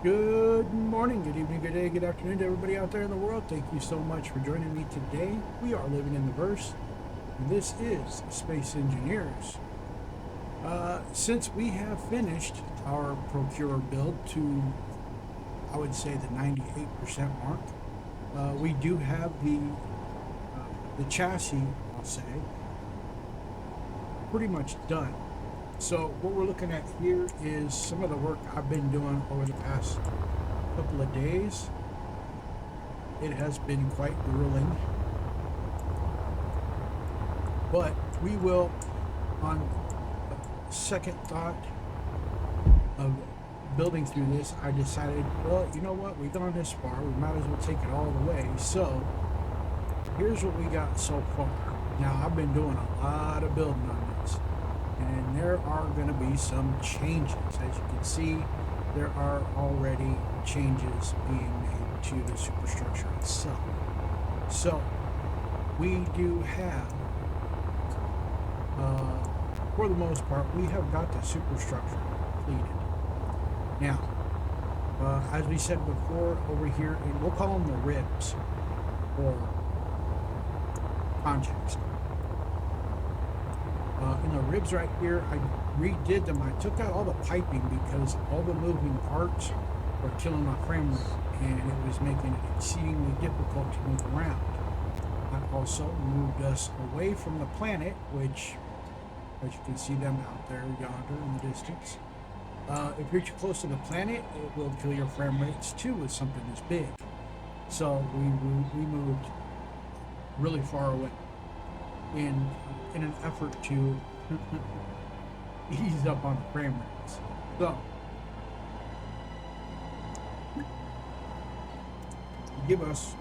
Good morning, good evening, good day, good afternoon to everybody out there in the world. Thank you so much for joining me today. We are living in the verse, and this is Space Engineers. Since we have finished our Procure build to, I would say, the 98% mark, we do have the chassis, I'll say, pretty much done. So what we're looking at here is some of the work I've been doing over the past couple of days. It has been quite grueling, but we will, on second thought of building through this, I decided, well, you know what, we've gone this far, we might as well take it all the way. So here's what we got so far. Now, I've been doing a lot of building on this, and there are going to be some changes. As you can see, there are already changes being made to the superstructure itself. So we do have, for the most part, we have got the superstructure completed. Now, as we said before, over here, and we'll call them the ribs or conjects. In the ribs right here, I redid them. I took out all the piping because all the moving parts were killing my frame rate, and it was making it exceedingly difficult to move around. I also moved us away from the planet, which, as you can see them out there yonder in the distance. If you're too close to the planet, it will kill your frame rates too with something this big. So we moved really far away in an effort to ease up on the frame rates. So give us,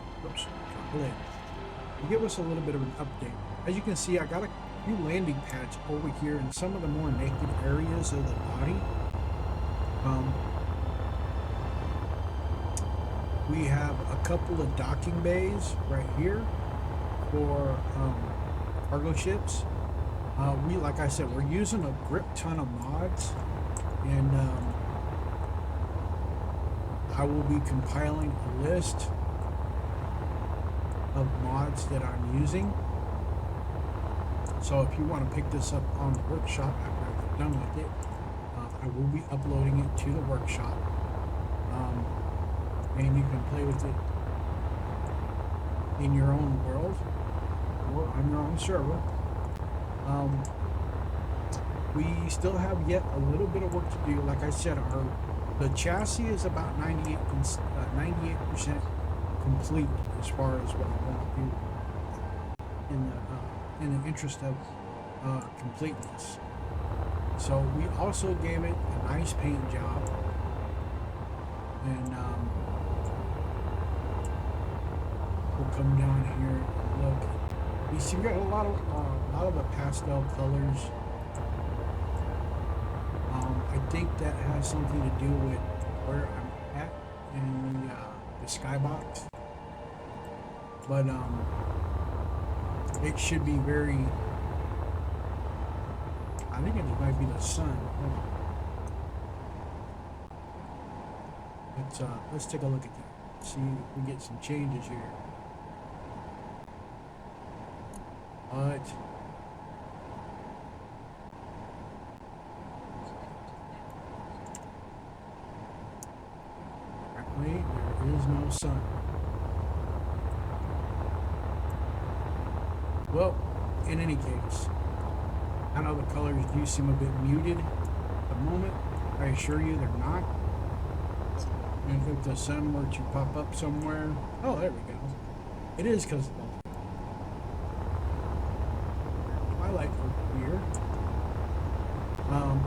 give us a little bit of an update. As you can see, I got a few landing pads over here in some of the more naked areas of the body. We have a couple of docking bays right here for cargo ships. Like I said, we're using a grip ton of mods, and I will be compiling a list of mods that I'm using. So if you want to pick this up on the workshop after I've done with it, I will be uploading it to the workshop, and you can play with it in your own world or on your own server. We still have yet a little bit of work to do. Like I said, the chassis is about 98% complete as far as what I want to do in the interest of completeness. So we also gave it a nice paint job, and we'll come down here and look. You see, we got a lot of the pastel colors. I think that has something to do with where I'm at in the skybox, but it should be very. I think it might be the sun. Let's take a look at that. See if we get some changes here. But apparently there is no sun. Well, in any case, I know the colors do seem a bit muted at the moment. I assure you they're not. And if the sun were to pop up somewhere, oh, there we go. It is because of the twilight over here.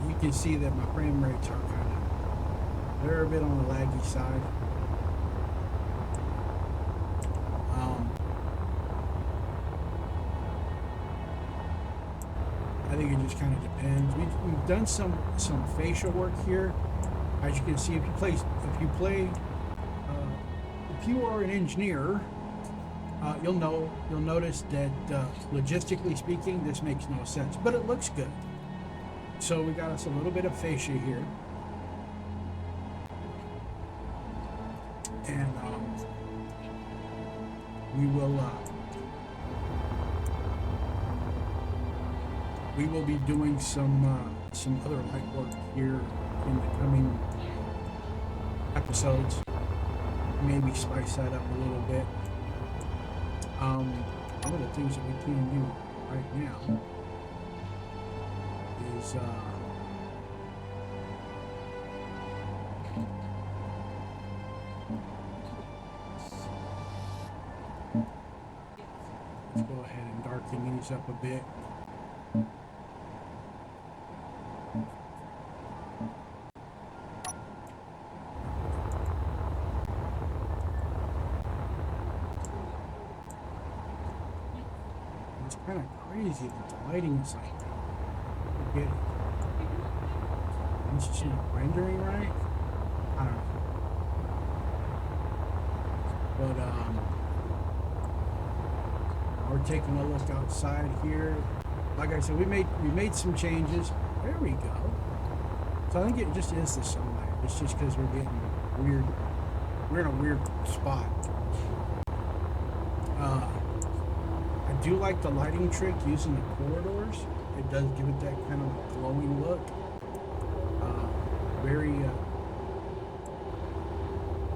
You can see that my frame rates are they're a bit on the laggy side. I think it just kind of depends. We've done some facial work here. As you can see, if you are an engineer, you'll notice that logistically speaking, this makes no sense, but it looks good. So we got us a little bit of fascia here. and we will be doing some other light work here in the coming episodes. Maybe spice that up a little bit. One of the things that we can do right now is let's go ahead and darken these up a bit. It's kind of crazy that the lighting is like that. I get it. It's just not rendering right. I don't know. But we're taking a look outside here. Like I said, we made some changes. There we go. So I think it just is the sunlight. It's just because we're getting weird. We're in a weird spot. I do like the lighting trick using the corridors. It does give it that kind of glowing look.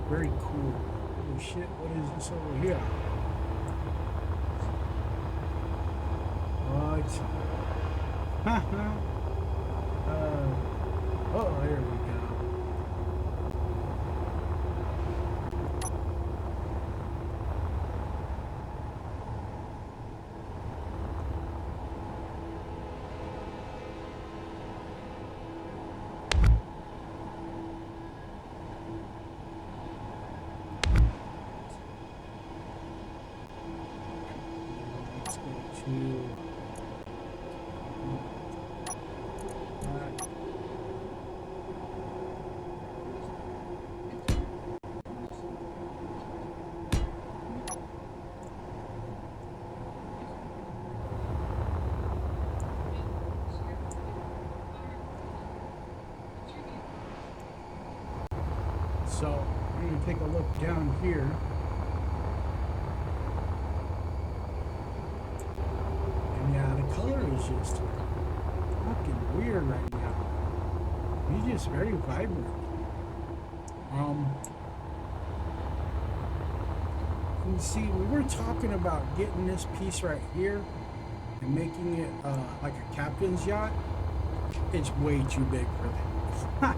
Very cool. Holy shit, what is this over here? What? Oh, there we go. Let's go to... So, I'm going to take a look down here. And yeah, the color is just fucking weird right now. He's just very vibrant. You see, we were talking about getting this piece right here and making it like a captain's yacht. It's way too big for that.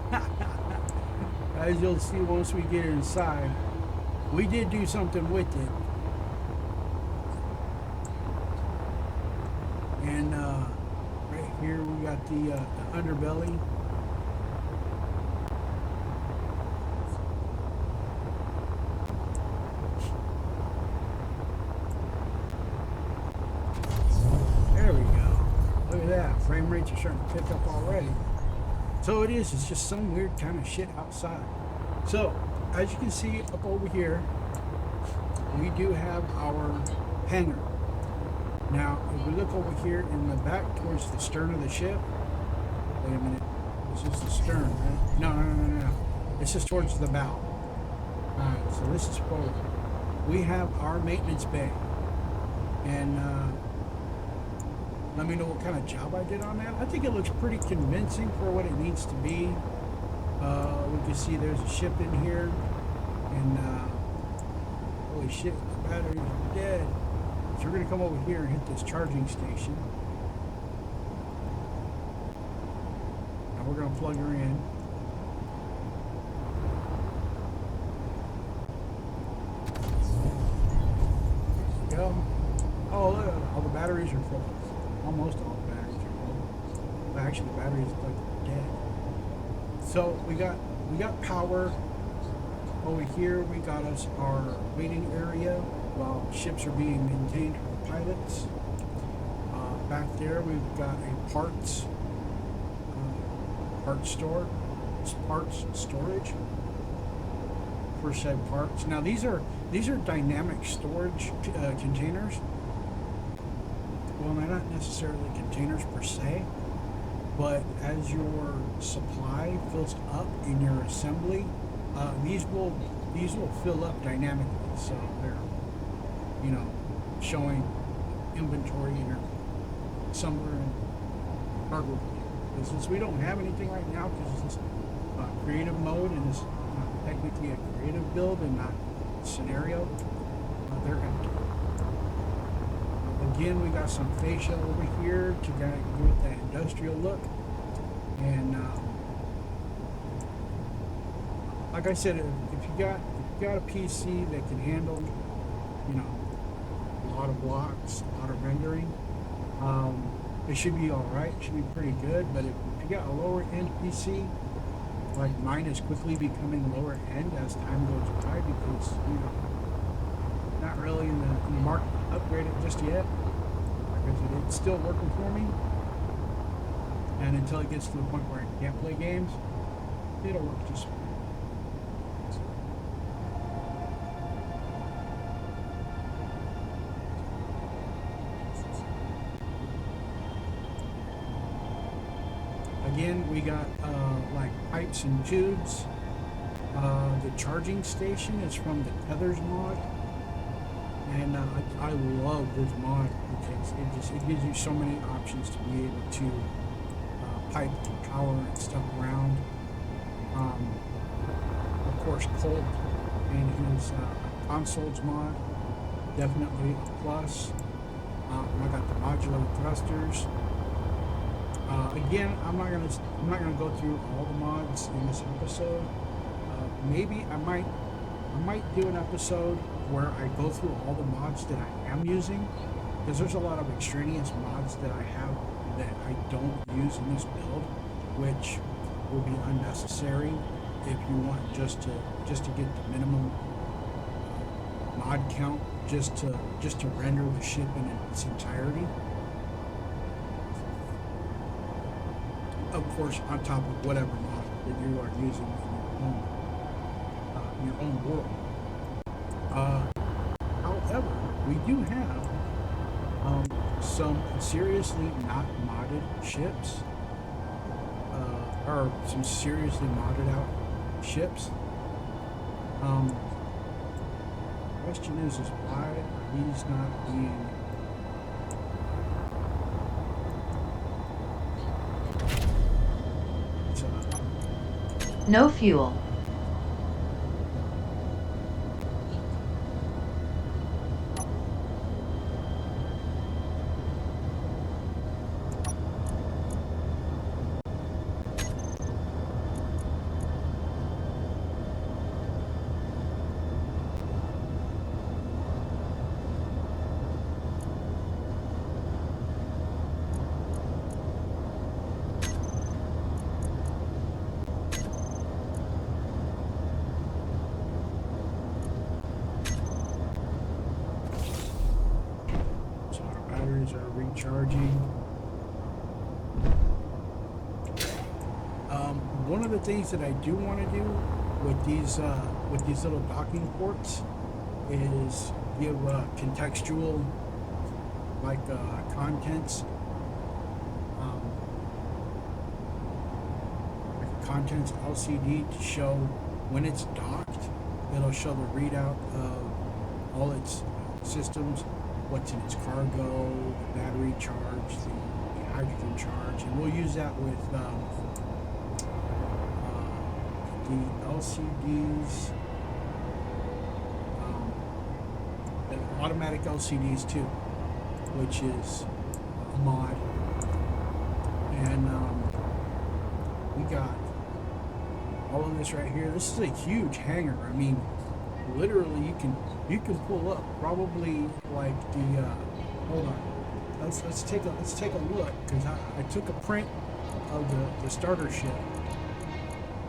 As you'll see once we get inside, we did do something with it. And right here we got the underbelly. There we go. Look at that. Frame rates are starting to pick up already. So it's just some weird kind of shit outside. So, as you can see up over here, we do have our hangar. Now, if we look over here in the back towards the stern of the ship, wait a minute, this is the stern, right? No. This is towards the bow. Alright, so this is forward. We have our maintenance bay. And, let me know what kind of job I did on that. I think it looks pretty convincing for what it needs to be. We can see there's a ship in here. And, holy shit, the batteries are dead. So we're going to come over here and hit this charging station. Now we're going to plug her in. There we go. Oh, look, all the batteries are full. Almost all the batteries are full. Well, actually, the batteries look like they're dead. So we got power. Over here, we got us our waiting area while ships are being maintained for pilots. Back there, we've got a parts storage for said parts. Now these are dynamic storage containers. Well, they're not necessarily containers per se, but as your supply fills up in your assembly, These will fill up dynamically, so they're, you know, showing inventory in your somewhere in hardware. Because since we don't have anything right now, because it's creative mode and it's not technically a creative build and not scenario, they're empty. Again, we got some fascia over here to kind of give it that industrial look. And like I said, if you got a PC that can handle, you know, a lot of blocks, a lot of rendering, it should be all right. It should be pretty good. But if you got a lower end PC, like mine is quickly becoming lower end as time goes by because, you know, not really in the market to upgrade it just yet because it's still working for me. And until it gets to the point where I can't play games, it'll work just fine. Again, we got like pipes and tubes. The charging station is from the Tethers mod, and I love this mod because it gives you so many options to be able to pipe and power and stuff around. Of course, Colt and his consoles mod, definitely a plus. I got the modular thrusters. Again, I'm not gonna go through all the mods in this episode. Maybe I might do an episode where I go through all the mods that I am using, because there's a lot of extraneous mods that I have that I don't use in this build, which will be unnecessary if you want just to get the minimum mod count just to render the ship in its entirety. Of course, on top of whatever mod that you are using in your own world. However, we do have some seriously not modded ships, or some seriously modded out ships. The question is why are these not being No fuel. are recharging. One of the things that I do want to do with these little docking ports is give contextual contents, like a contents LCD to show when it's docked. It'll show the readout of all its systems, what's in its cargo, the battery charge, the hydrogen charge, and we'll use that with the LCDs, the automatic LCDs too, which is a mod. And we got all of this right here. This is a huge hangar. I mean, literally you can pull up probably like the hold on. Let's take a look, because I took a print of the starter ship.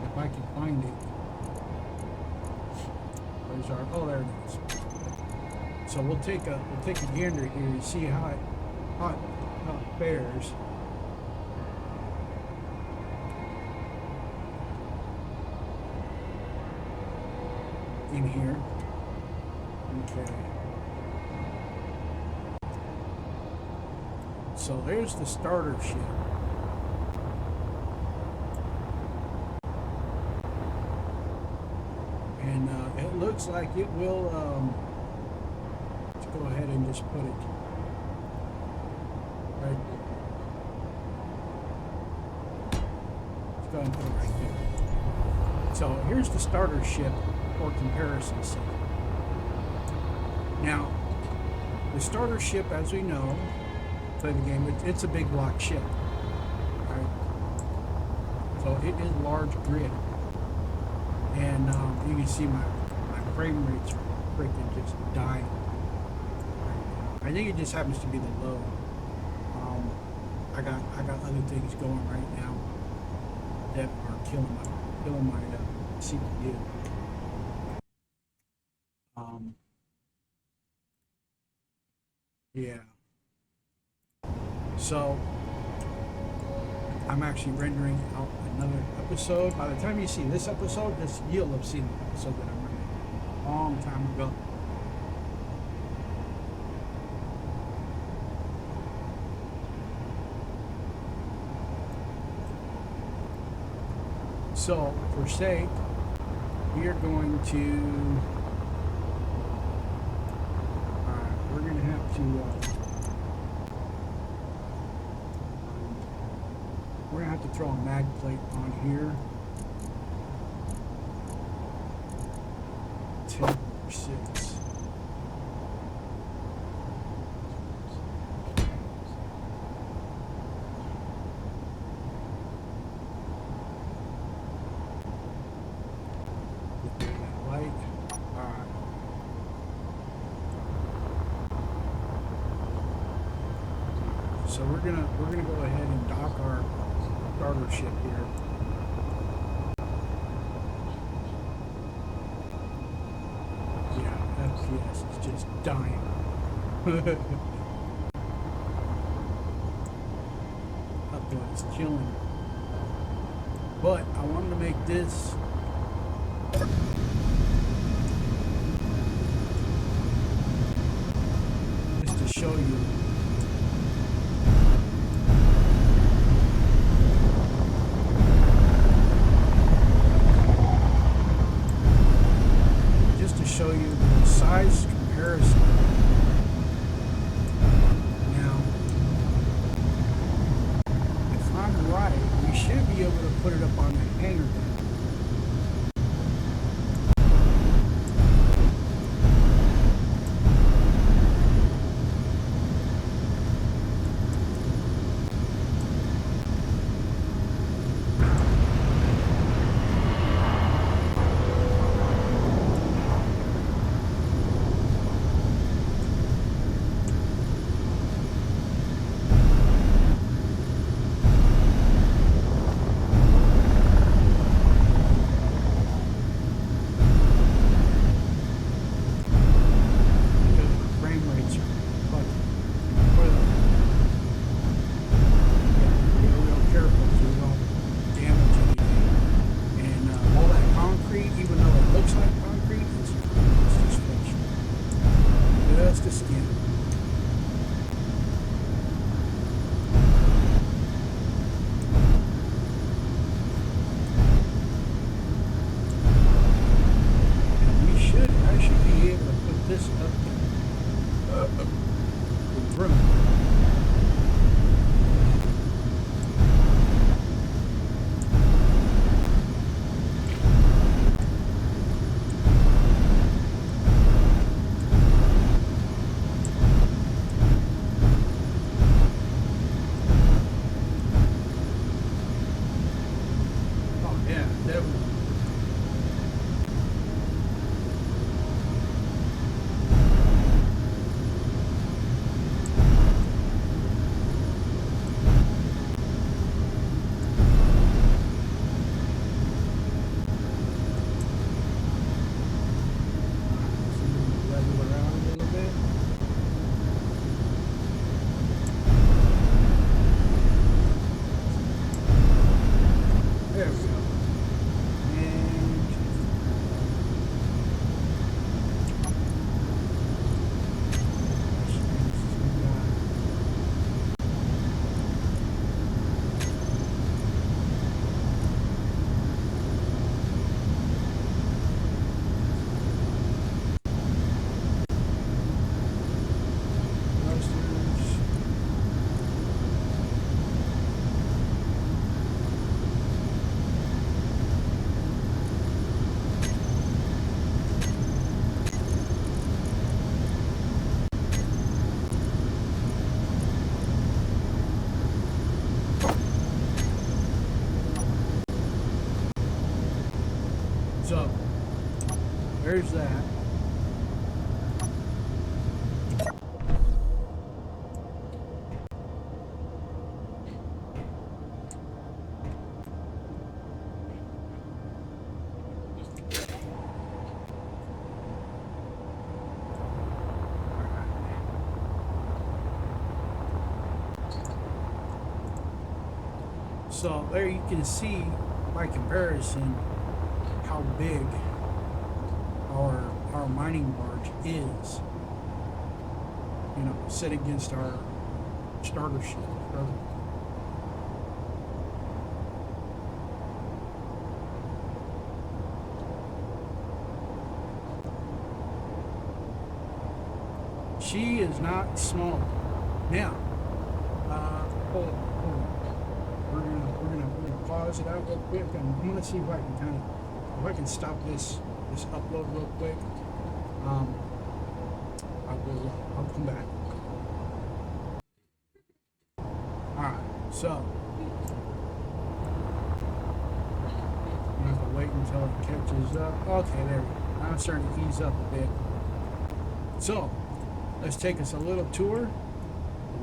If I can find it. Where's our, oh, there it is. So we'll take a gander here and see how it fares. In here. Okay. So there's the starter ship. And it looks like it will. Let's go ahead and just put it right. Let's go ahead and put it right there. So here's the starter ship for comparison sake. Now, the starter ship, as we know, play the game. It's a big block ship. Right? So it is large grid. And you can see my frame rates are freaking just dying. I think it just happens to be the load. I got other things going right now that are killing my CPU. Yeah. So I'm actually rendering out another episode. By the time you see this episode, you'll have seen the episode that I'm rendering a long time ago. So, for sake, we are going to. We're going to have to. We're going to have to throw a mag plate on here. 10 or 6. So we're gonna go ahead and dock our starter ship here. Yeah, FPS is just dying. Upload is killing. But I wanted to make this just to show you. Show you the size comparison. Now, if I'm right, we should be able to put it up on that hanger there. So, there's that. So there you can see by comparison how big our mining barge is. You know, set against our starter ship. She is not small. Now, hold on. We're gonna pause it out real quick, and I'm gonna see if I can stop this upload real quick. I'll come back. All right, so I'm gonna have to wait until it catches up. Okay, there we go. Now it's starting to ease up a bit. So let's take us a little tour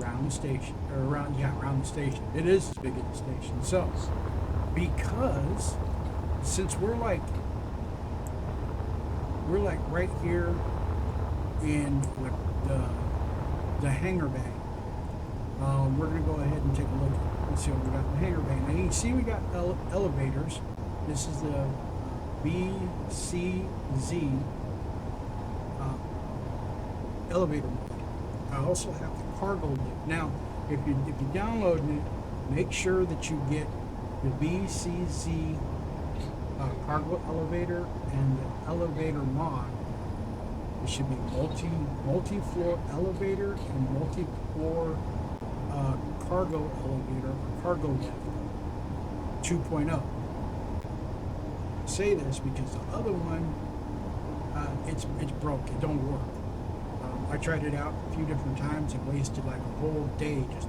around the station, or around the station. It is as big as the station. So, because since we're like right here in the hangar bay, we're gonna go ahead and take a look. Let's see what we got in the hangar bay. Now you can see we got elevators. This is the BCZ elevator mode. I also have the cargo lift. Now, if you download it, make sure that you get the BCZ cargo elevator and the elevator mod. It should be multi-floor elevator and multi-floor cargo elevator or cargo lift 2.0. I say this because the other one, it's broke. It don't work. I tried it out a few different times and wasted like a whole day just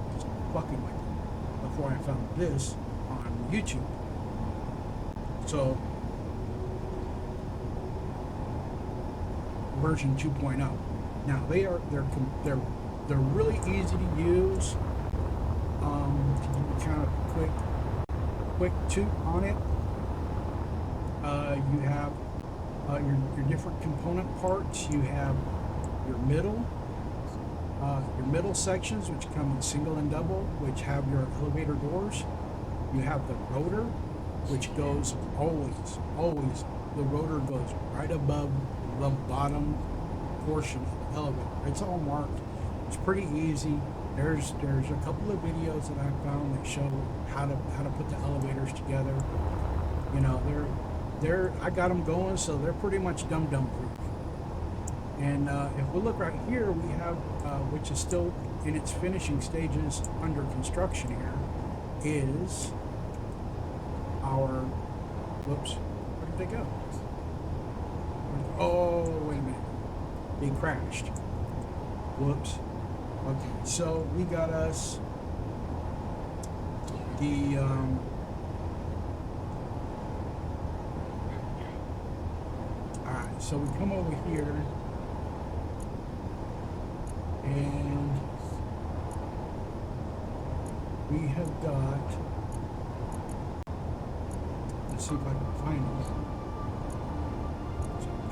fucking with it before I found this on YouTube. So, version 2.0. Now they're really easy to use. To give you kind of quick toot on it. You have your different component parts. You have your middle sections, which come in single and double, which have your elevator doors. You have the rotor, which goes always, the rotor goes right above the bottom portion of the elevator. It's all marked. It's pretty easy. There's a couple of videos that I found that show how to put the elevators together. You know, I got them going, so they're pretty much dum-dum proof. And if we look right here, we have, which is still in its finishing stages under construction here, is our, whoops, where did they go? Oh, wait a minute. They crashed. Whoops. Okay, so we got us the, alright, so we come over here. And we have got, let's see if I can find it.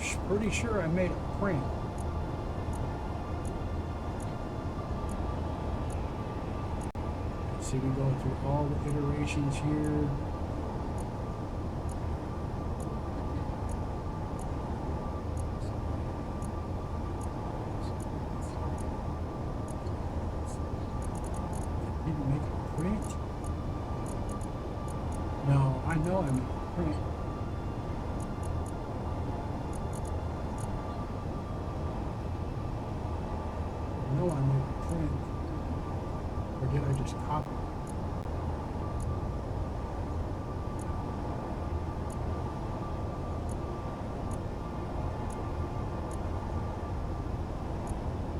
So I'm pretty sure I made a print. Let's see, we go through all the iterations here. No, I know I made a print. I know I made a print. Or did I just copy it?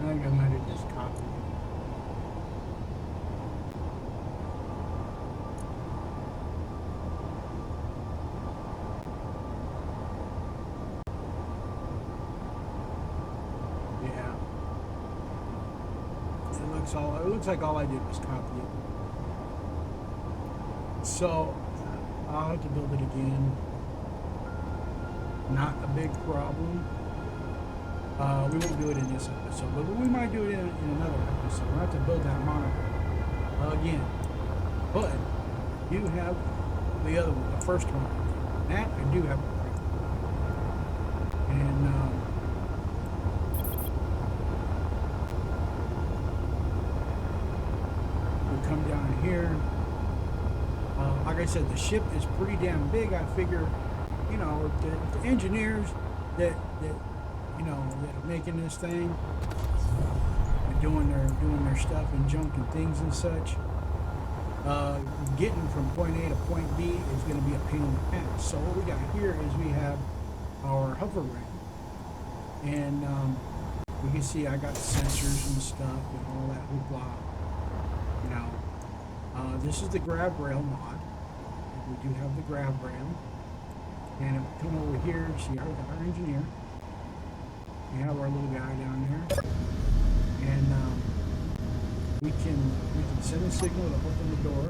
I think I might have just copied it. It looks like all I did was copy it. So I'll have to build it again. Not a big problem. We won't do it in this episode, but we might do it in another episode. We'll have to build that monitor again. But you have the other one, the first one. That I do have. And we'll come down here. Like I said, the ship is pretty damn big. I figure, you know, the engineers that you know that are making this thing, and doing their stuff and junk and things and such. Getting from point A to point B is going to be a pain in the ass. So what we got here is we have our hover ring, and you can see I got sensors and stuff and all that hoopla. You know, this is the grab rail mod. We do have the grab rail, and if we come over here, see our engineer. We have our little guy down there, and we can send a signal to open the door.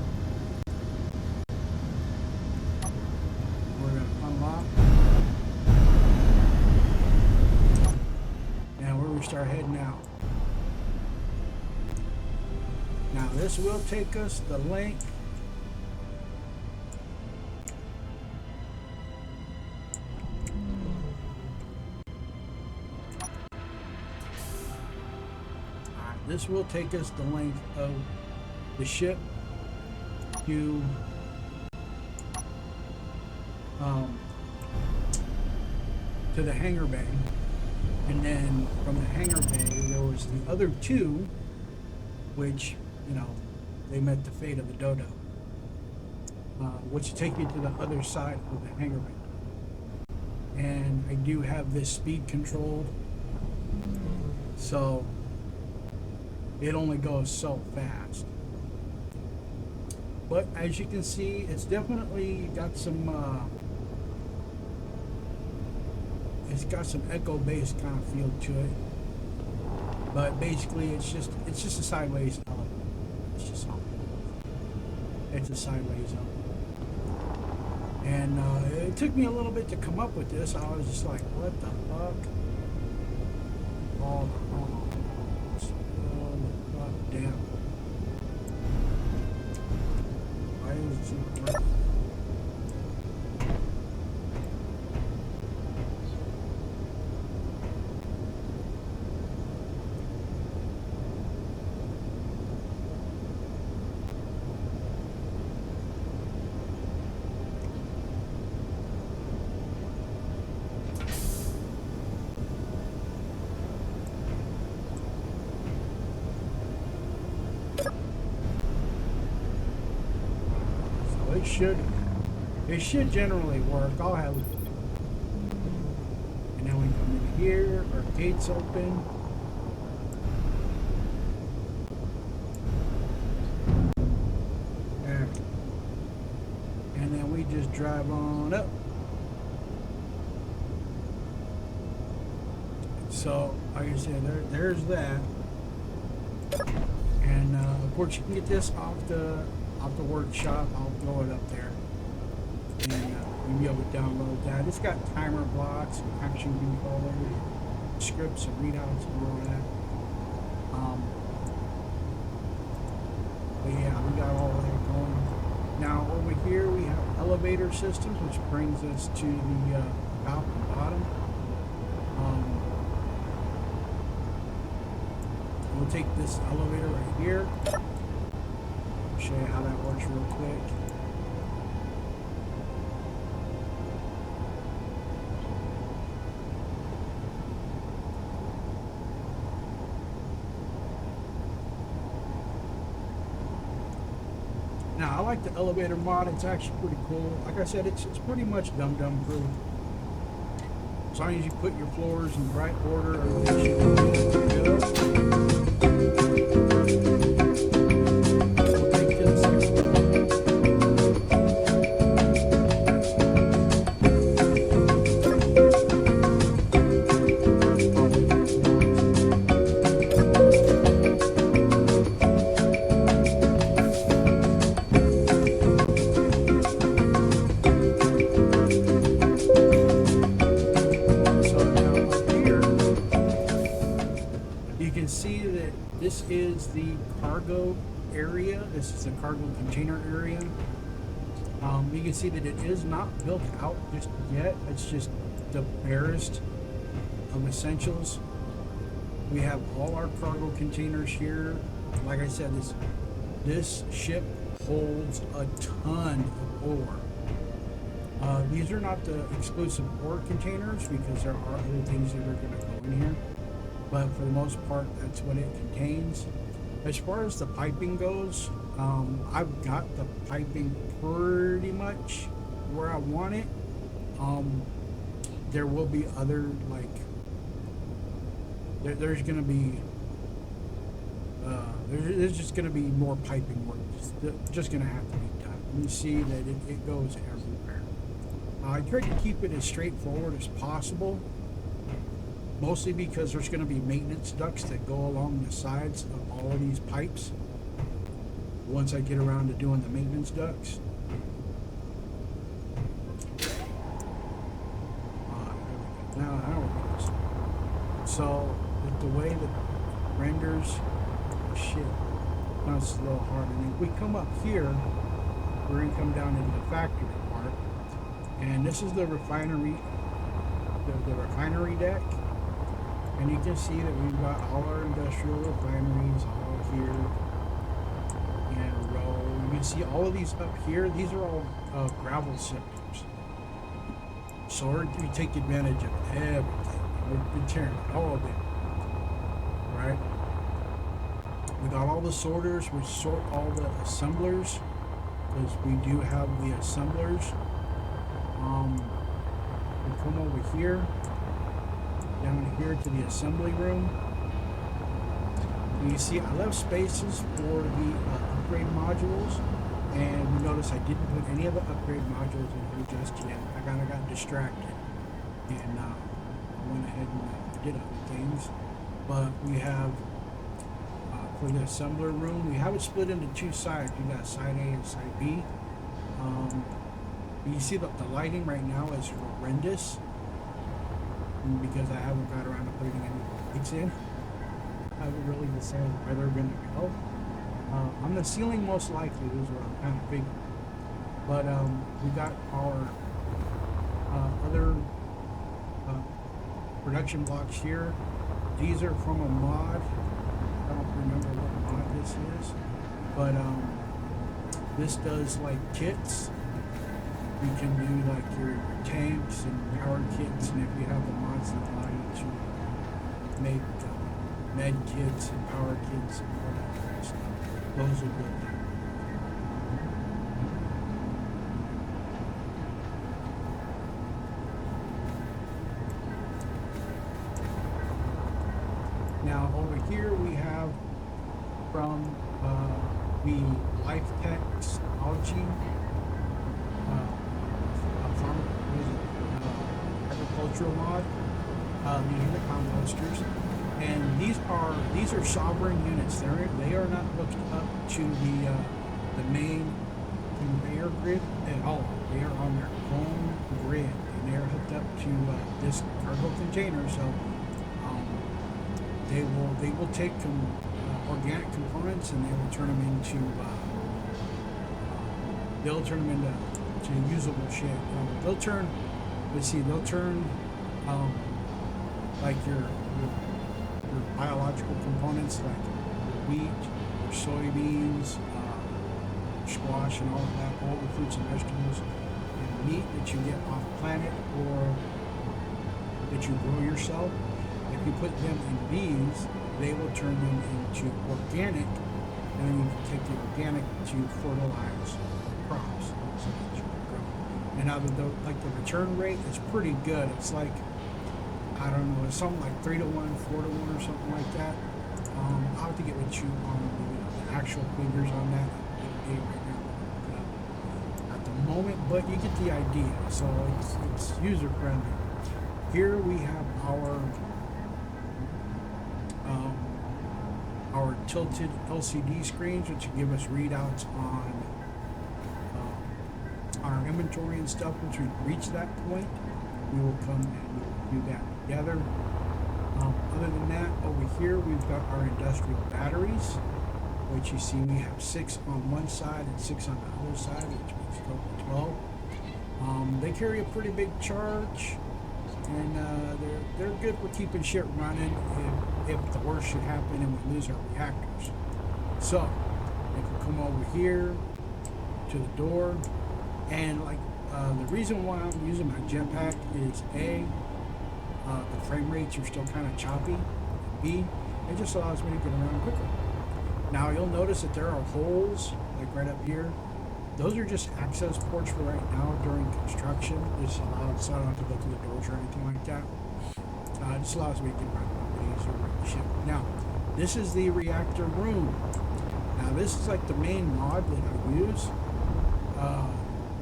We're going to unlock. Now we're going to start heading out. Now this will take us the length of the ship to the hangar bay, and then from the hangar bay there was the other two, which, you know, they met the fate of the dodo, which take you to the other side of the hangar bay. And I do have this speed controlled, so it only goes so fast. But as you can see, it's definitely got some echo-based kind of feel to it. But basically, it's just a sideways element. It's a sideways element. And it took me a little bit to come up with this. I was just like, what the fuck? Oh, damn. Why is it not working? It should generally work. I'll have it. And now we come in here, our gate's open. There. And then we just drive on up. So, like I said, there's that. And of course you can get this off the workshop. I'll throw it up there, and you'll be able to download that. It's got timer blocks, and action controllers, scripts and readouts and all that. But yeah, we got all that going. Now over here we have elevator systems, which brings us to the top and bottom. We'll take this elevator right here. Show you how that works real quick. Now I like the elevator mod. It's actually pretty cool. Like I said, it's pretty much dum-dum proof. As long as you put your floors in the right order, everything should be good. this is the cargo area. This is the cargo container area. You can see that it is not built out just yet. It's just the barest of essentials. We have all our cargo containers here. Like I said, this ship holds a ton of ore. These are not the exclusive ore containers because there are other things that are going to go in here. But for the most part, that's what it contains. As far as the piping goes, I've got the piping pretty much where I want it. There will be other, like, there's going to be, there's just going to be more piping work. Just going to have to be done. You see that it goes everywhere. I tried to keep it as straightforward as possible, mostly because there's going to be maintenance ducts that go along the sides of all of these pipes once I get around to doing the maintenance ducts. Now it goes. So with the way that renders, shit, that's a little hard. And if we come up here, we're going to come down into the factory part, and this is the refinery, the refinery deck. And you can see that we've got all our industrial refineries all here in a row. You can see all of these up here. These are all gravel sectors. So we take advantage of everything. We're tearing it all of it. Right? We got all the sorters. We sort all the assemblers because we do have the assemblers. We come over here. Down here to the assembly room. You see I left spaces for the upgrade modules, and you notice I didn't put any of the upgrade modules in here just yet. I kind of got distracted and I went ahead and did other things. But we have for the assembler room, we have it split into two sides. You got side A and side B. You see that the lighting right now is horrendous because I haven't got around to putting any lights in. I haven't really decided where they're going to go. On the ceiling, most likely, is what I'm kind of figuring. But we got our other production blocks here. These are from a mod. I don't remember what mod this is, but this does like kits. You can do like your tanks and power kits, and if you have the mods that allow you to make med kits and power kits and all that kind of stuff, those are good. Now over here we have from the LifeTech Technology agricultural mod. These are the composters, and these are sovereign units. They are not hooked up to the main conveyor grid at all. They are on their own grid, and they are hooked up to this cargo container. So they will take organic components and they will turn them into usable shit. They'll turn like your biological components like wheat, your soybeans, squash, and all of that, all the fruits and vegetables and meat that you get off planet or that you grow yourself. If you put them in these, they will turn them into organic, and then you can take the organic to fertilize crops so that you can grow. And now the return rate is pretty good. It's like, I don't know, it's something like 3 to 1, 4 to 1 or something like that. I'll have to get with you on the actual figures on that right now at the moment, but you get the idea. So it's user friendly. Here we have our tilted LCD screens, which give us readouts on our inventory and stuff. Once we reach that point, we will come and we will do that together. Other than that, over here we've got our industrial batteries, which you see we have 6 on one side and 6 on the other side, which makes a total of 12. They carry a pretty big charge, and they're good for keeping shit running if the worst should happen and we lose our reactors. So, if we come over here to the door, and like the reason why I'm using my jetpack is A, the frame rates are still kind of choppy. B, it just allows me to get around quicker. Now you'll notice that there are holes like right up here. Those are just access ports for right now during construction. This allows, so I don't have to go through the doors or anything like that. This allows me to get around companies or shit. Now, this is the reactor room. Now this is like the main mod that I use.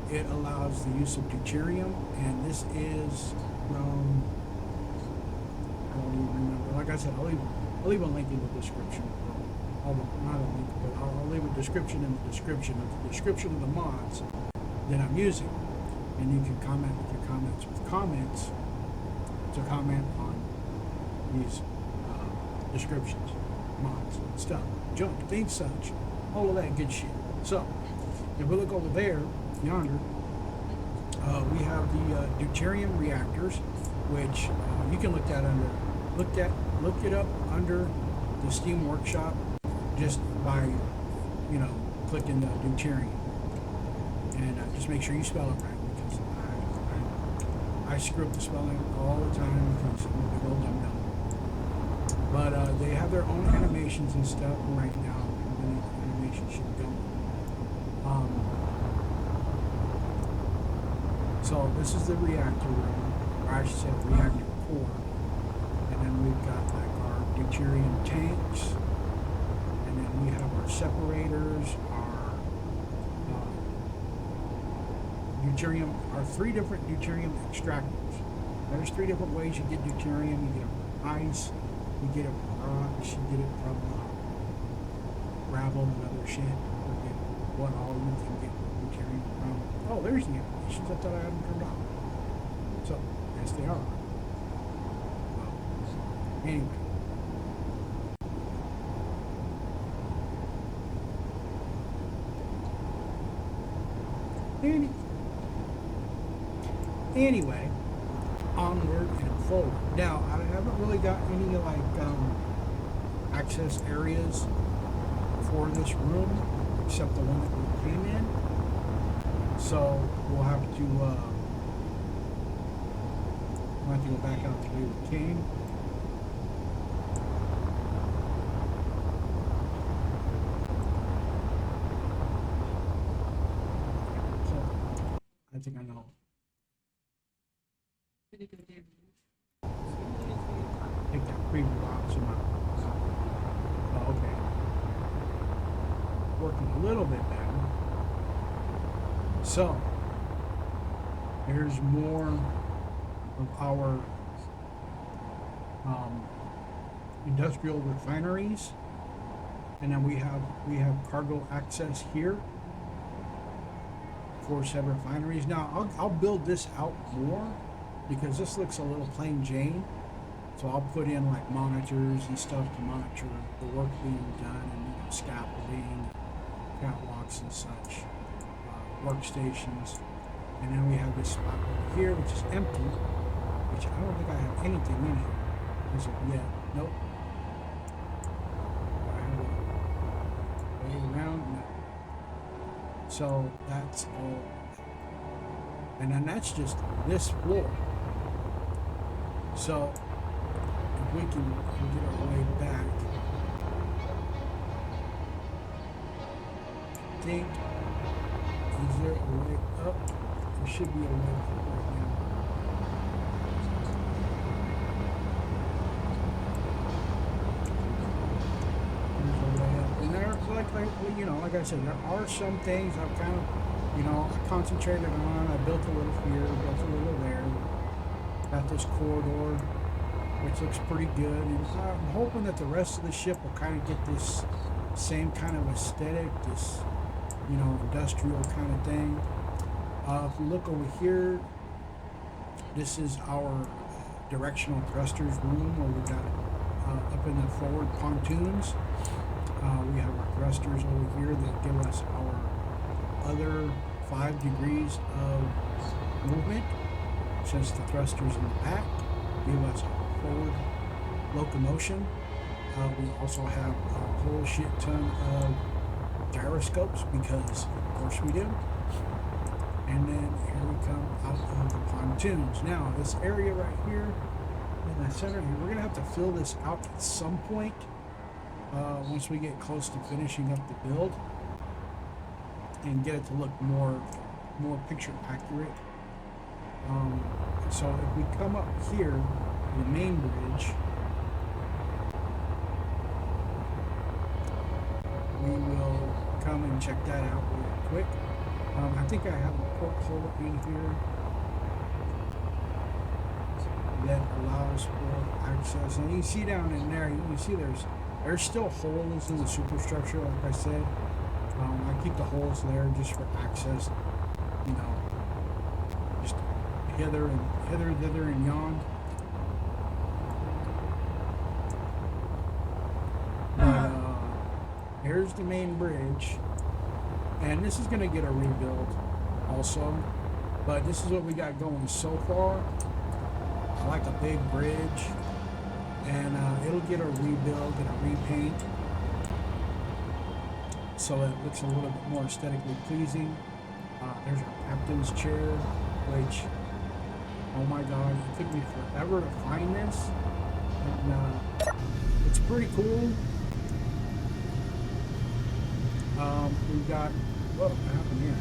It allows the use of deuterium, and this is from, I don't even remember. Like I said, I'll leave a link in the description. Not a link, but I'll leave a description in the description of the mods that I'm using, and you can comment with your comments to comment on these descriptions, mods, stuff, junk, things such, all of that good shit. So if we look over there, yonder, we have the deuterium reactors, which you can look it up under the Steam Workshop just by, clicking the deuterium, and just make sure you spell it right, because I screw up the spelling all the time because I'm a big old dum-dum. But they have their own animations and stuff right now. Animation should go. So this is the reactor room, or I should say reactor core, and then we've got like our deuterium tanks, and then we have our separators, our deuterium, our 3 different deuterium extractors. There's 3 different ways you get deuterium. You get it from ice, you get it from rocks, you get it from gravel and other shit. You get what all you can get deuterium from. Oh, there's the animations. I thought I had them turned off. So, yes, they are. Well, anyway. Anyway, onward and forward. Now, I haven't really got any access areas for this room except the one that we came in. So we'll have to go back out the way we came. So I think I know. Take that preview box in my. Oh, okay. Working a little bit better. So, here's more of our industrial refineries, and then we have cargo access here for said refineries. Now, I'll build this out more because this looks a little plain Jane. So I'll put in like monitors and stuff to monitor the work being done, and scaffolding, catwalks and such. Workstations, and then we have this spot over here which is empty, which I don't think I have anything in here as of yet. Nope. I have it way around now. So that's all, and then that's just this floor. So if we can get our way back, I think. Is there a way up? There should be a way up right now. There's a way up. And there's like I said, there are some things I've kind of, I concentrated on. I built a little here, built a little there. Got this corridor, which looks pretty good. And I'm hoping that the rest of the ship will kind of get this same kind of aesthetic, this industrial kind of thing. If we look over here, this is our directional thrusters room, where we've got up in the forward pontoons. We have our thrusters over here that give us our other 5 degrees of movement, since the thrusters in the back give us forward locomotion. We also have a whole shit ton of gyroscopes because of course we do. And then here we come out of the pontoons. Now this area right here in the center here, we're gonna have to fill this out at some point once we get close to finishing up the build and get it to look more picture accurate. So if we come up here, the main bridge, we will come and check that out real quick. I think I have a porthole in here that allows for access. And you see down in there, you see there's still holes in the superstructure, like I said. I keep the holes there just for access, you know, just hither, thither, and yon. But here's the main bridge, and this is gonna get a rebuild also. But this is what we got going so far. I like a big bridge, and it'll get a rebuild and a repaint, so it looks a little bit more aesthetically pleasing. There's our captain's chair, which, oh my god, it took me forever to find this, and it's pretty cool. We've got, what happened here?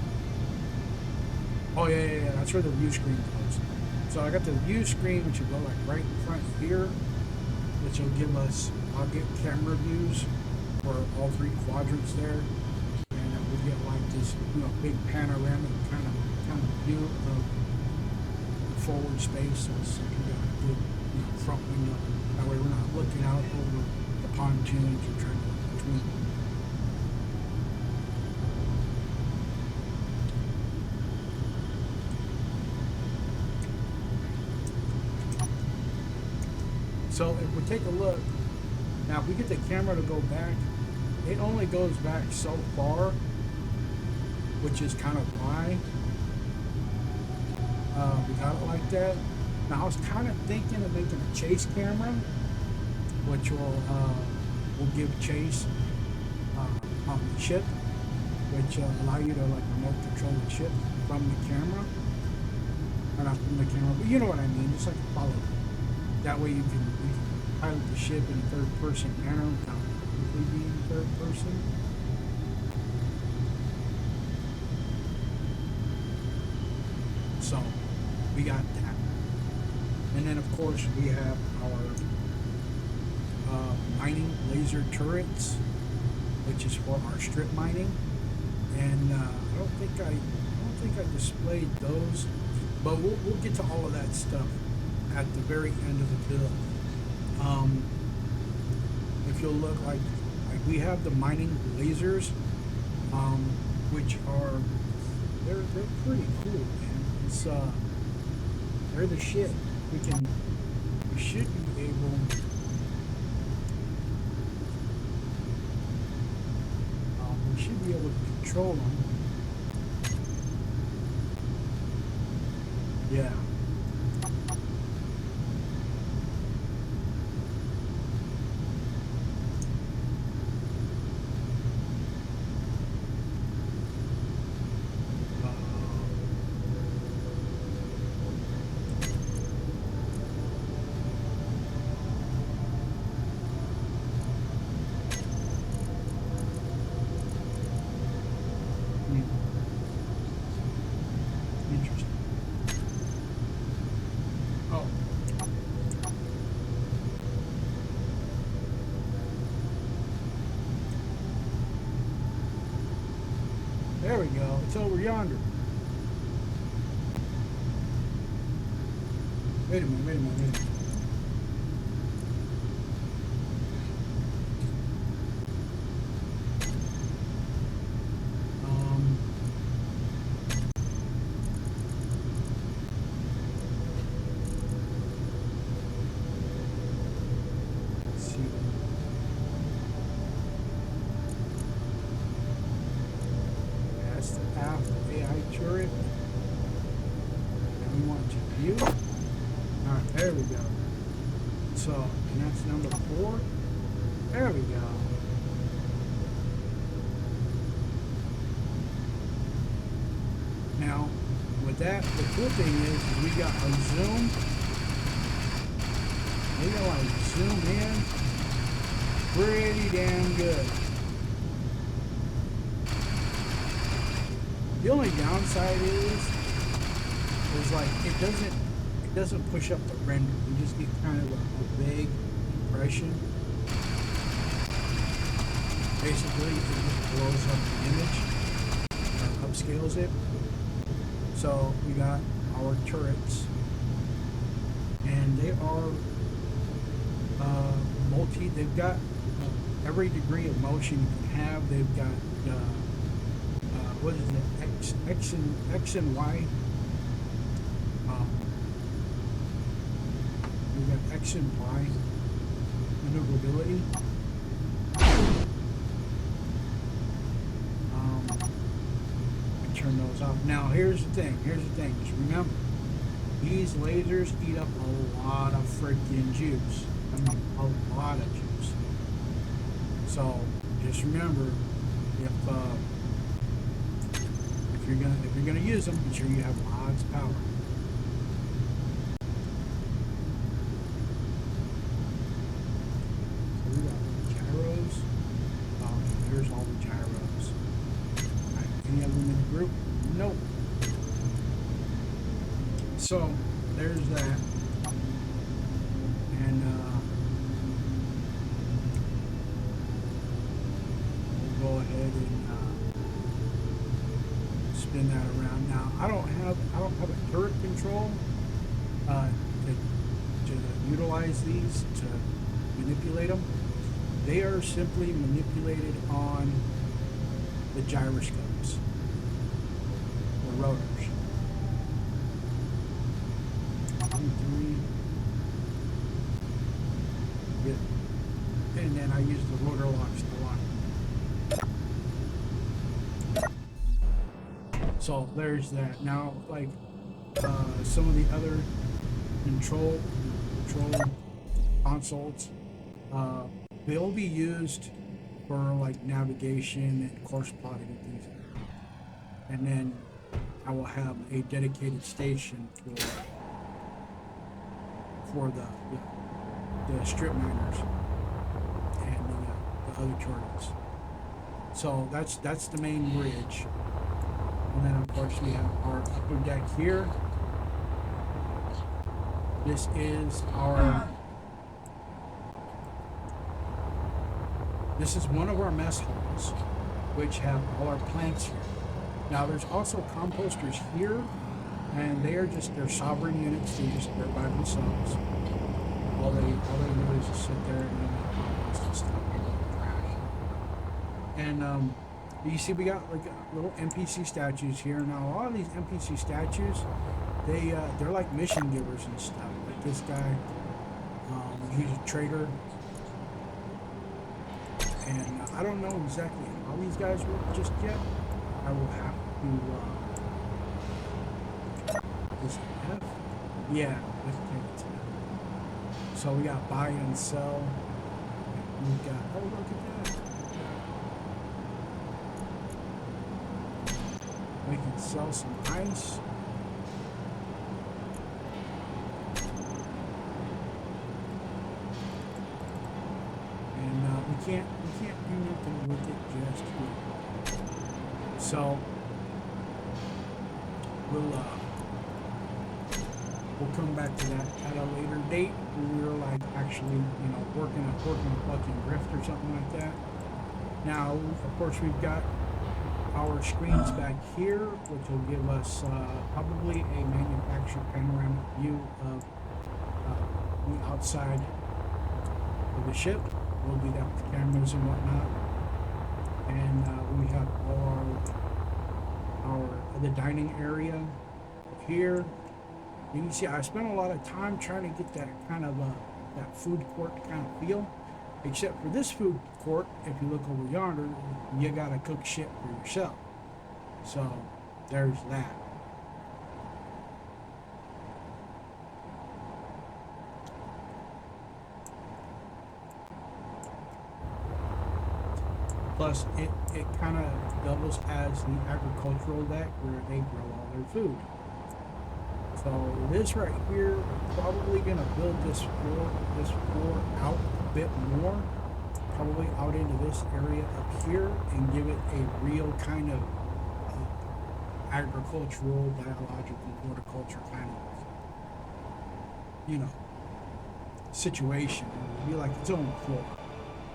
Oh yeah, that's where the view screen goes. So I got the view screen, which will go like right in front here, which will give us, I'll get camera views for all 3 quadrants there, and we'll get like this, you know, big panoramic kind of view of the forward space. So it's like we got a good, you know, front window. That way we're not looking out over the pontoons or trying to look between them. So if we take a look, now if we get the camera to go back, it only goes back so far, which is kind of why we got it like that. Now I was kind of thinking of making a chase camera, which will give chase on the ship, which allow you to like remote control the ship from the camera, or not from the camera, but you know what I mean, just like a follow. That way you can pilot the ship in a third-person manner without completely being third person. So we got that, and then of course we have our mining laser turrets, which is for our strip mining. And I don't think I displayed those, but we'll get to all of that stuff at the very end of the build. If you'll look, like we have the mining lasers, which are they're pretty cool, man. It's they're the shit. We should be able to control them. Yeah. Interesting. Oh. There we go. It's over yonder. Wait a minute. Let's see. So, and that's number 4. There we go. Now, with that, the cool thing is we got a zoom. We got like zoom in pretty damn good. The only downside is like it doesn't push up the render. You just get kind of a vague impression. Basically, it just blows up the image or upscales it. So we got our turrets, and they are multi. They've got every degree of motion you can have. They've got what is it? X and Y. We've got X and Y maneuverability. Turn those off. Now here's the thing. Just remember, these lasers eat up a lot of freaking juice. I mean, a lot of juice. So just remember, if you're gonna use them, be sure you have lots of power. So we got gyros. Here's all the gyros. Any of them in the group? Nope. So there's that. And we'll go ahead and spin that around. Now I don't have a turret control to utilize these to manipulate them. They are simply manipulated on the gyroscopes, the rotors. 2, 3. Good. And then I use the rotor locks to lock. So there's that. Now, like some of the other control consoles, they'll be used for like navigation and course plotting and things like that. And then I will have a dedicated station for the strip miners and the other turrets. So that's the main bridge. And then of course we have our upper deck here. This is one of our mess halls, which have all our plants here. Now there's also composters here, and they're sovereign units. They're by themselves. All they do is just sit there and compost and stuff and trash. And you see, we got like little NPC statues here. Now a lot of these NPC statues, they're like mission givers and stuff. Like this guy, he's a trader. And I don't know exactly how these guys work just yet. I will have to. Is it F? Yeah, let's take it to F. So we got buy and sell. We got. Oh, look at that. We can sell some ice. We can't do nothing with it just yet. So we'll come back to that at a later date. We were like actually, working a fucking grift or something like that. Now, of course, we've got our screens back here, which will give us probably a manufactured panoramic view of the outside of the ship. We'll do that with cameras and whatnot. And we have the dining area here. You can see I spent a lot of time trying to get that kind of that food court kind of feel. Except for this food court, if you look over yonder, you gotta cook shit for yourself. So there's that. Plus, it kind of doubles as the agricultural deck where they grow all their food. So this right here, we're probably gonna build this floor out a bit more, probably out into this area up here, and give it a real kind of agricultural, biological, horticulture kind of, situation. It'll be like its own floor.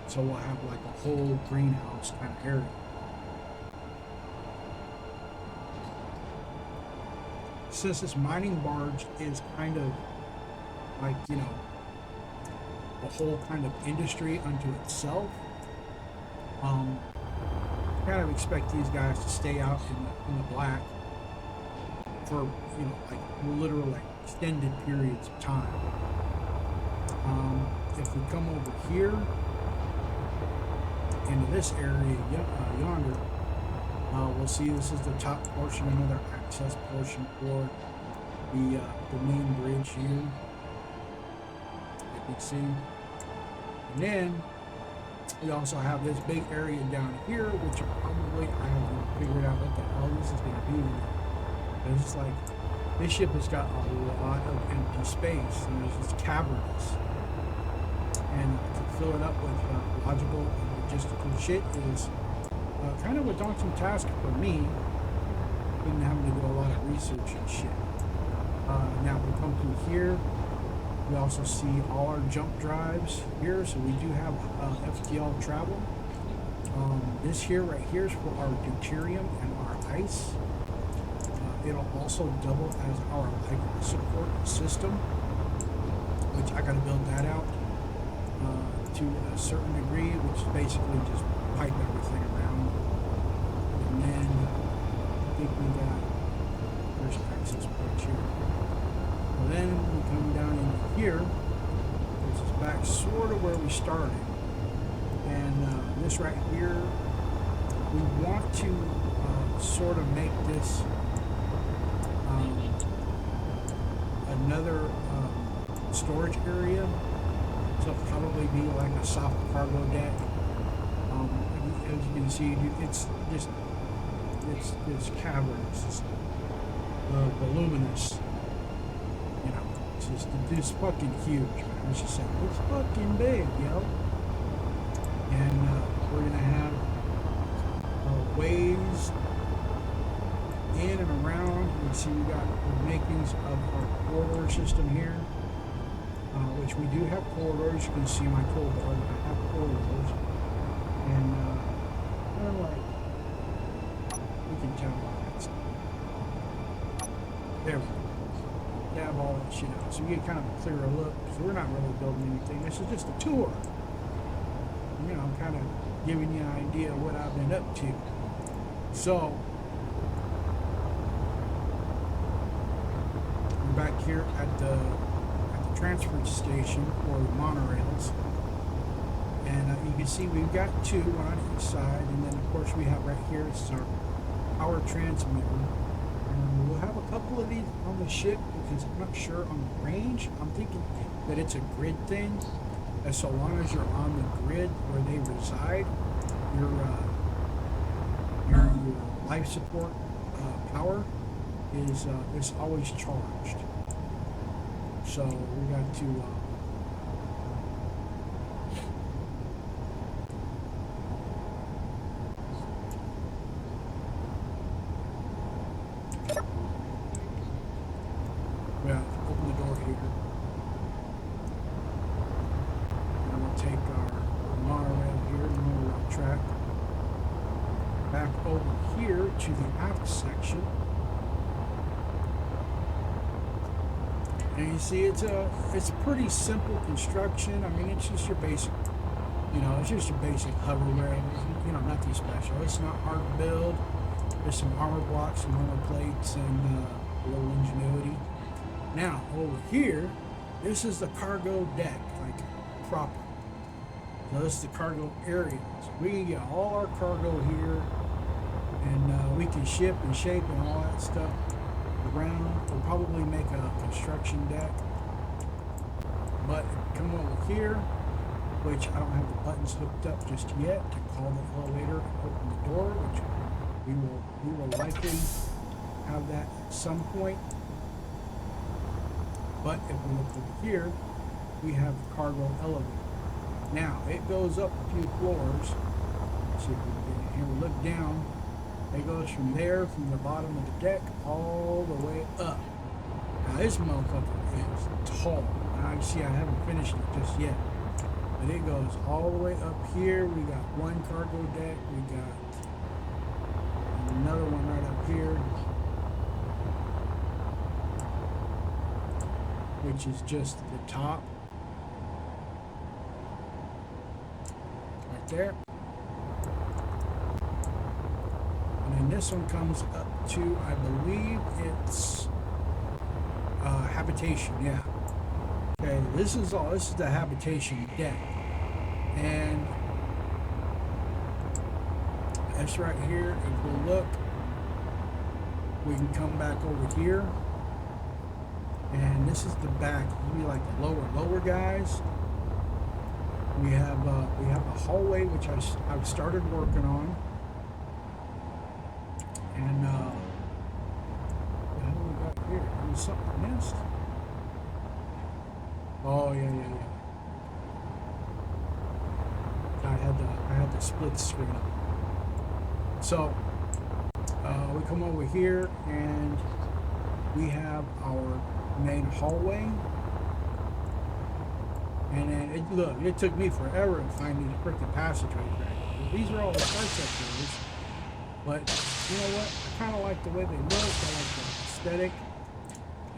So we'll have like a whole greenhouse kind of area. Since this mining barge is kind of like, a whole kind of industry unto itself, kind of expect these guys to stay out in the black for, like literal like extended periods of time. If we come over here into this area yonder, we'll see this is the top portion, another access portion for the main bridge here. You can see. And then we also have this big area down here, which probably I haven't figured out what the hell this is going to be. It's just like this ship has got a lot of empty space, and it's just cavernous. And to fill it up with logical and logistical shit is kind of a daunting task for me. Been having to do a lot of research and shit. Now we come through here. We also see all our jump drives here, so we do have FTL travel. This here, right here, is for our deuterium and our ice. It'll also double as our life support system, which I gotta build that out to a certain degree, which is basically just pipe everything around. And then I think we got first access points here. Well, then we come down in here, which is back sort of where we started. And this right here, we want to sort of make this another storage area. So it'll probably be like a soft cargo deck. As you can see, it's cavernous, it's voluminous. It's fucking huge, man. It's just saying, it's fucking big, yo. And we're gonna have ways in and around. You can see we got the makings of our corridor system here, which we do have corridors. You can see my toolbar. I have corridors, and they're like, we can tell that stuff. There we go. Dab all that shit out, so you get kind of a clearer look. So we're not really building anything. This is just a tour. I'm kind of giving you an idea of what I've been up to. So we're back here at the transfer station for the monorails, and you can see we've got two on each side, and then of course we have right here is our power transmitter. We'll have a couple of these on the ship because I'm not sure on the range. I'm thinking that it's a grid thing, as so long as you're on the grid where they reside, your life support power is always charged. So we got to open the door here, and we'll take our monorail here, the monorail track, back over here to the aft section. And you see it's a pretty simple construction. I mean, it's just your basic, it's just your basic hoverware. Nothing special. It's not hard to build. There's some armor blocks, some armor plates, and a little ingenuity. Now, over here, this is the cargo deck, like proper. So this is the cargo area. So we can get all our cargo here, and we can ship and shape and all that stuff around. We'll probably make a construction deck. But come over here, which I don't have the buttons hooked up just yet to call the elevator and open the door, which we will likely have that at some point. But if we look over here, we have the cargo elevator. Now it goes up a few floors. Let's see if we can get it here. We look down. It goes from there, from the bottom of the deck, all the way up. Now this motherfucker is tall. Now you see I haven't finished it just yet. But it goes all the way up here. We got one cargo deck. We got another one right up here, which is just the top. Right there. And then this one comes up to, I believe it's habitation, yeah. Okay, this is the habitation deck. And that's right here. If we look, we can come back over here. And this is the back. Maybe like the lower guys. We have a hallway which I've started working on. And what do we got here? There's something missed. Oh yeah. I had the split screen up. So we come over here and we have our main hallway. And then it took me forever to find these freaking passageways right here. These are all the fire sectors. But you know what? I kind of like the way they look. I like the aesthetic.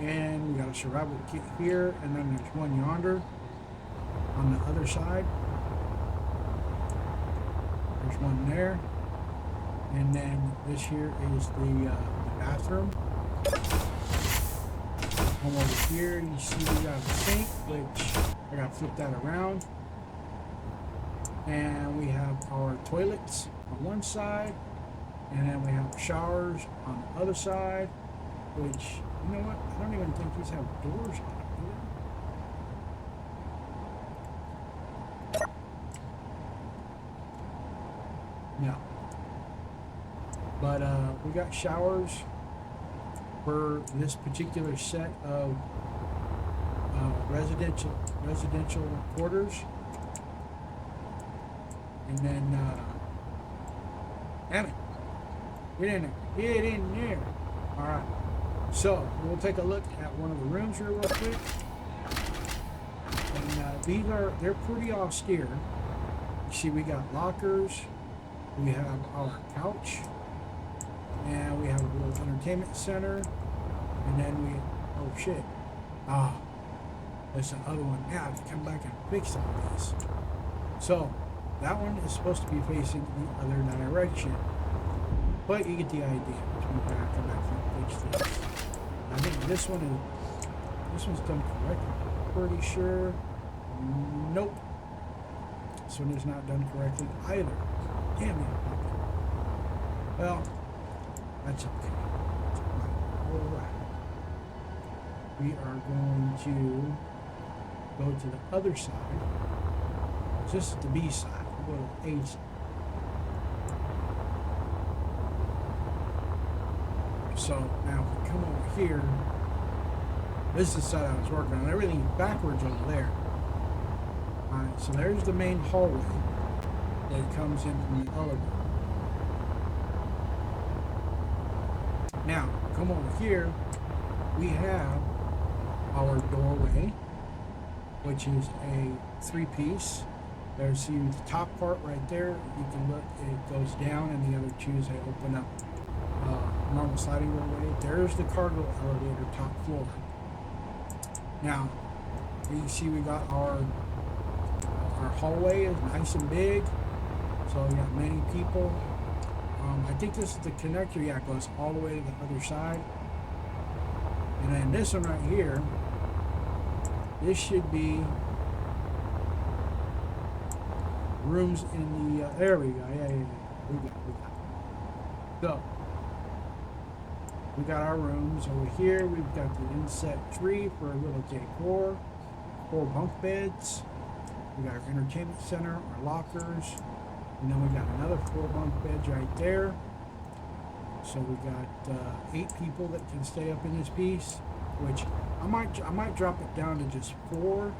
And we got a survival kit here, and then there's one yonder on the other side. There's one there. And then this here is the bathroom. Come over here, you see we got a sink, which I gotta flip that around. And we have our toilets on one side. And then we have showers on the other side, which, you know what? I don't even think these have doors on it, do they? No. But we got showers for this particular set of residential quarters. And then, damn it. Get in there. All right. So we'll take a look at one of the rooms here real quick. And they're pretty austere. You see, we got lockers. We have our couch, and we have a little entertainment center. And then oh shit. That's the other one. Yeah, I have to come back and fix all this. So that one is supposed to be facing the other direction. But you get the idea. Come back and fix this. I think this one's done correctly. Pretty sure. Nope. This one is not done correctly either. Damn it. Well, that's okay. Alright. We are going to go to the other side. This is the B side. We'll go to the A side. So now if we come over here, this is the side I was working on. Everything's backwards over there. Alright, so there's the main hallway that comes in from the elevator. Now, come over here, we have our doorway, which is a three-piece. There's the top part right there. You can look, it goes down, and the other two, they open up. Normal sliding doorway. There's the cargo elevator, top floor. Now, you see we got our hallway is nice and big, so we got many people. I think this is the connector. Yeah, it goes all the way to the other side. And then this one right here, this should be rooms in the. There we go. Yeah. We got. So. We got our rooms over here. We've got the inset tree for a little decor, 4 bunk beds, We got our entertainment center, our lockers, and then we got another 4 bunk beds right there. So we got 8 people that can stay up in this piece, which I might drop it down to just 4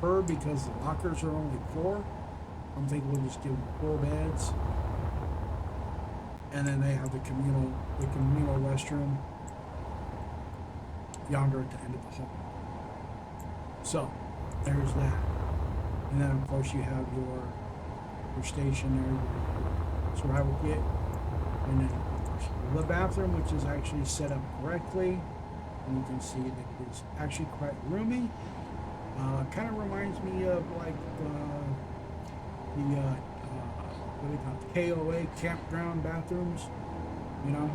per, because the lockers are only 4. I'm thinking we'll just give them 4 beds, and then they have the communal restroom yonder at the end of the hall. So there's that, and then of course you have your station there, your survival kit, and then the bathroom, which is actually set up correctly, and you can see that it is actually quite roomy. Kind of reminds me of like what do they call it, KOA campground bathrooms, you know,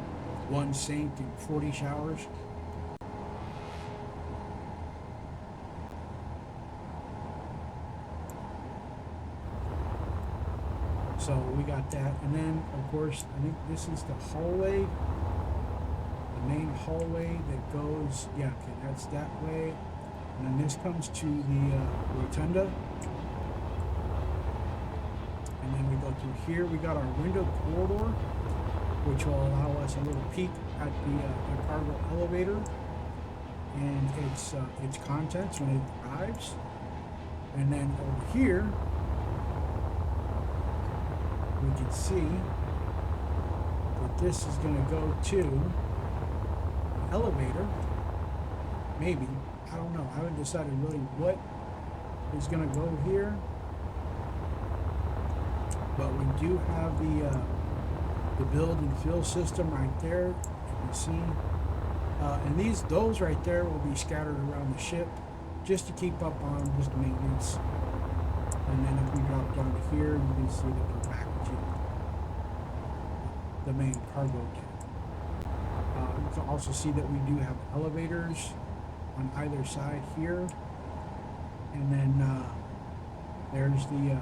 1 sink and 40 showers. So we got that, and then of course I think this is the hallway, the main hallway that goes, yeah, okay, that's that way, and then this comes to the rotunda, and then we go through here. We got our window corridor, which will allow us a little peek at the cargo elevator and its contents when it arrives, and then over here we can see that this is going to go to the elevator. Maybe, I don't know. I haven't decided really what is going to go here, but we do have the build and fill system right there. You can see, and those right there will be scattered around the ship just to keep up on just maintenance. And then if we drop down to here, you can see that we're back to the main cargo kit. You can also see that we do have elevators on either side here, and then there's the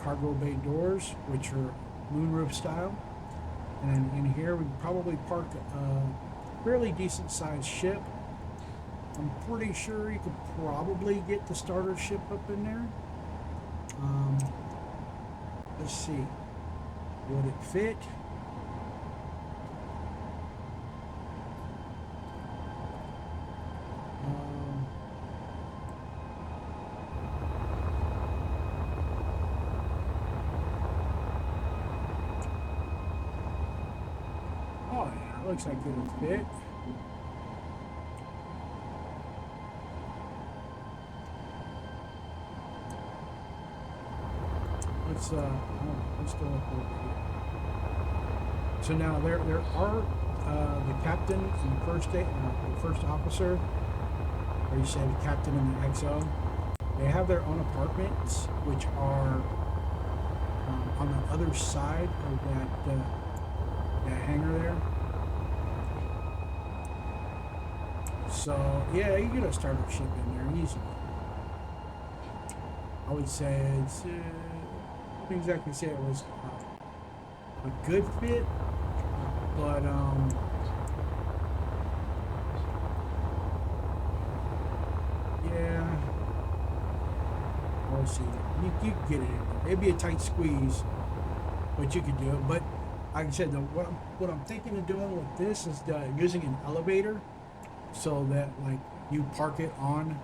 cargo bay doors, which are moonroof style. And then in here we can probably park a fairly decent sized ship. I'm pretty sure you could probably get the starter ship up in there. Let's see, would it fit? Oh yeah, looks like it would fit. Let's go up over here. So now there are the captain and the first officer, or you say the captain and the XO. They have their own apartments, which are on the other side of that hangar there. So yeah, you get a starter ship in there easily. I would say it's. I wouldn't exactly say it was a good fit, but yeah, we'll see. You could get it in there. It'd be a tight squeeze, but you could do it. But like I said, what I'm thinking of doing with this is using an elevator, so that like you park it on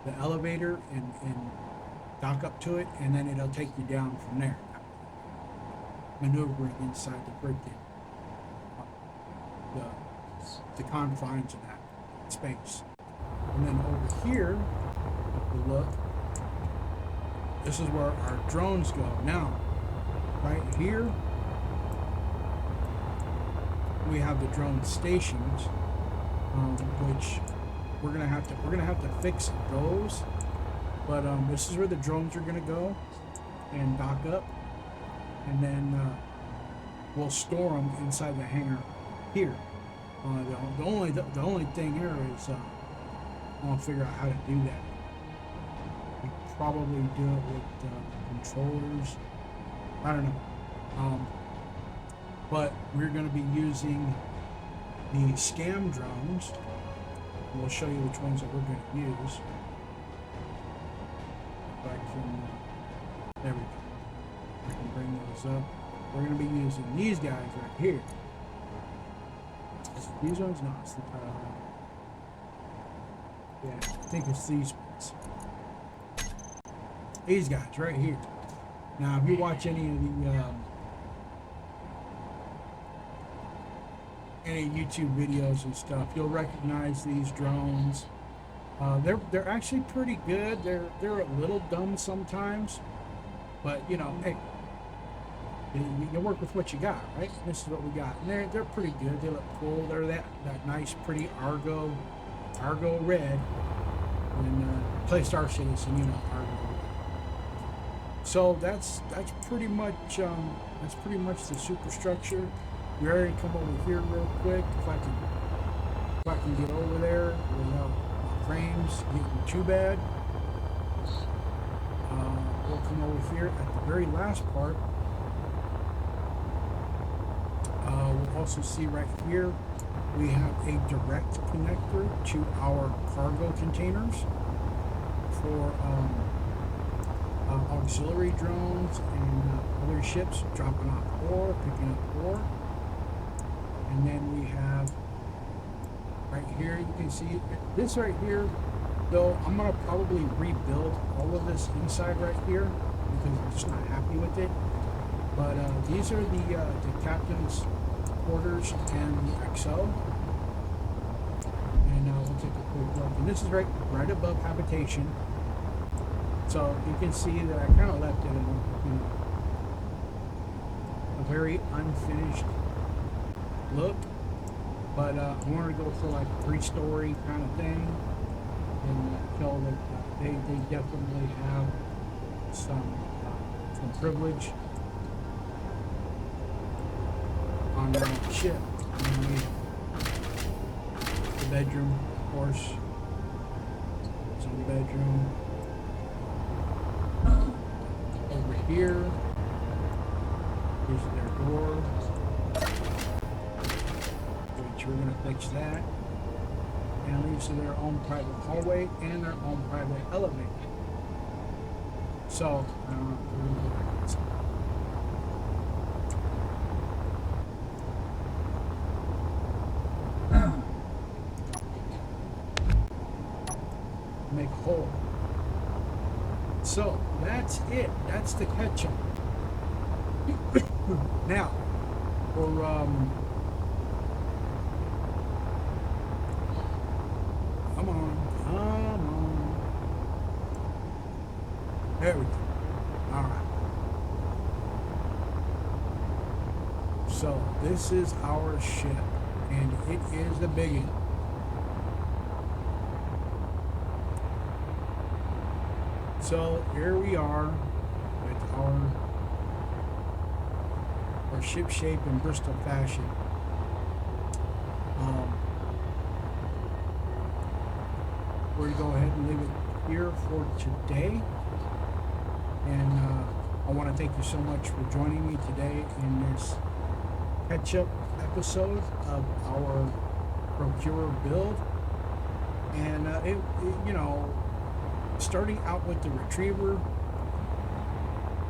the elevator and dock up to it, and then it'll take you down from there, maneuvering inside the frickin' the confines of that space. And then over here, if we look, this is where our drones go. Now, right here, we have the drone stations, which we're gonna have to fix those. But this is where the drones are gonna go and dock up, and then we'll store them inside the hangar here. The only thing here is I want to figure out how to do that. We probably do it with controllers. I don't know. But we're going to be using the scam drones. We'll show you which ones that we're going to use. and there we go. I can bring those up. We're going to be using these guys right here. These ones, no, it's the, yeah, I think it's these ones. These guys right here. Now, if you watch any of the any YouTube videos and stuff, you'll recognize these drones. They're actually pretty good. They're a little dumb sometimes, but you know, hey, you work with what you got, right? This is what we got, and they're pretty good. They look cool. They're that nice, pretty Argo red, and play Star Citizen, you know, Argo. So that's pretty much the superstructure. We already come over here real quick. If I can get over there without my frames getting too bad. We'll come over here at the very last part. We'll also see right here we have a direct connector to our cargo containers for auxiliary drones and other ships dropping off ore, picking up ore. And then we have right here, you can see this right here, though I'm going to probably rebuild all of this inside right here because I'm just not happy with it. But these are the captain's quarters and the XO. And we'll take a quick look. And this is right above habitation. So you can see that I kind of left it in a very unfinished look, but I wanted to go for like a 3-story kind of thing and show that they definitely have some privilege on that ship. And the bedroom, of course, some bedroom over here. Here's their door. We're going to fix that, and it leads to their own private hallway and their own private elevator. So, make a hole. So that's it. That's the ketchup. Now, for Come on. There we go. All right. So this is our ship, and it is a big one. So here we are with our ship shape in Bristol fashion. We're going to go ahead and leave it here for today. And I want to thank you so much for joining me today in this catch-up episode of our Procurer build. And you know, starting out with the Retriever,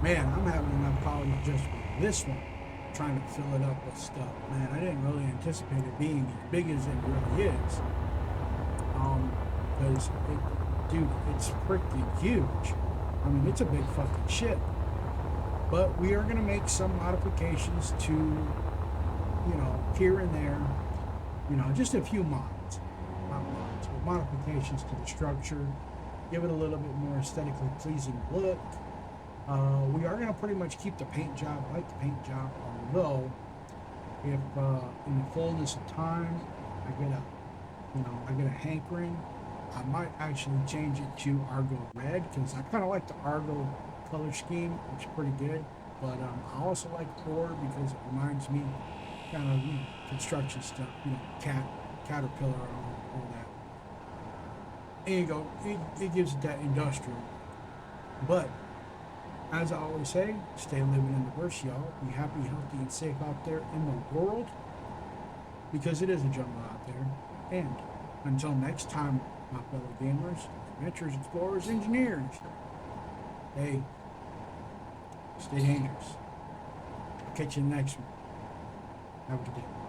man, I'm having enough problems just with this one, trying to fill it up with stuff. Man, I didn't really anticipate it being as big as it really is. Because, dude, it's freaking huge. I mean, it's a big fucking ship. But we are going to make some modifications to, you know, here and there, you know, just a few mods. Not mods, but modifications to the structure. Give it a little bit more aesthetically pleasing look. We are going to pretty much keep the paint job like the paint job, although if in the fullness of time I get a hankering, I might actually change it to Argo Red, because I kind of like the Argo color scheme. It's pretty good. But I also like Core because it reminds me kind of, you know, construction stuff, you know, Caterpillar and all that. There you go. It gives it that industrial. But as I always say, stay living in the verse, y'all. Be happy, healthy, and safe out there in the world, because it is a jungle out there. And until next time, my fellow gamers, adventurers, explorers, engineers, Hey, stay dangerous. I'll catch you in the next one. Have a good day.